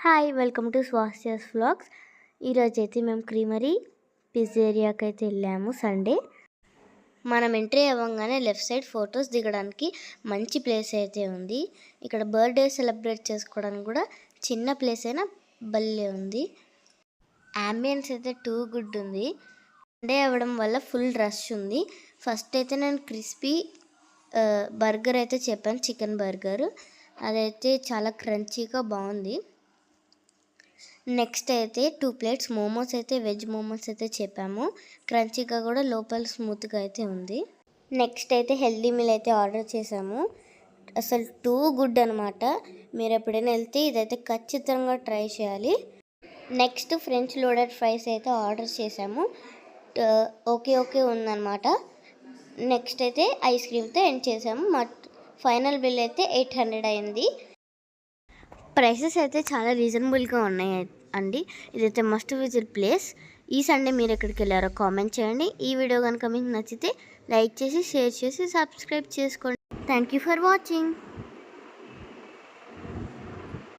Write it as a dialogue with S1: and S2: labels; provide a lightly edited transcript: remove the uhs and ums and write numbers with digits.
S1: Hi welcome to స్వాస్యాస్ vlogs. ఈరోజు అయితే మేము క్రీమరీ పిజ్జేరియాకి అయితే వెళ్ళాము. సండే మనం ఎంట్రీ అవ్వగానే లెఫ్ట్ సైడ్ ఫొటోస్ దిగడానికి మంచి ప్లేస్ అయితే ఉంది. ఇక్కడ బర్త్డే సెలబ్రేట్ చేసుకోవడానికి కూడా చిన్న ప్లేస్ అయినా భలే ఉంది. అంబియన్స్ అయితే టూ గుడ్ ఉంది. సండే అవ్వడం వల్ల ఫుల్ రష్ ఉంది. ఫస్ట్ అయితే నేను క్రిస్పీ బర్గర్ అయితే చెప్పాను, చికెన్ బర్గర్. అదైతే చాలా క్రంచీగా బాగుంది. నెక్స్ట్ అయితే 2 ప్లేట్స్ మోమోస్ అయితే వెజ్ మోమోస్ అయితే చెప్పాము. క్రంచీగా కూడా లోపల స్మూత్గా అయితే ఉంది. నెక్స్ట్ అయితే హెల్దీ మీల్ అయితే ఆర్డర్ చేసాము. అసలు టూ గుడ్ అనమాట. మీరు ఎప్పుడైనా వెళ్తే ఇదైతే ఖచ్చితంగా ట్రై చేయాలి. నెక్స్ట్ ఫ్రెంచ్ లోడెడ్ ఫ్రైస్ అయితే ఆర్డర్ చేసాము. ఓకే ఉందన్నమాట. నెక్స్ట్ అయితే ఐస్ క్రీమ్తో ఎండ్ చేసాము. మా ఫైనల్ బిల్ అయితే 800 అయింది. ప్రైసెస్ అయితే చాలా రీజనబుల్గా ఉన్నాయి అండి. ఇదైతే మస్ట్ విజిట్ ప్లేస్. ఈ సండే మీరు ఎక్కడికి వెళ్ళారో కామెంట్ చేయండి. ఈ వీడియో కనుక మీకు నచ్చితే లైక్ చేసి షేర్ చేసి సబ్స్క్రైబ్ చేసుకోండి. Thank you for watching.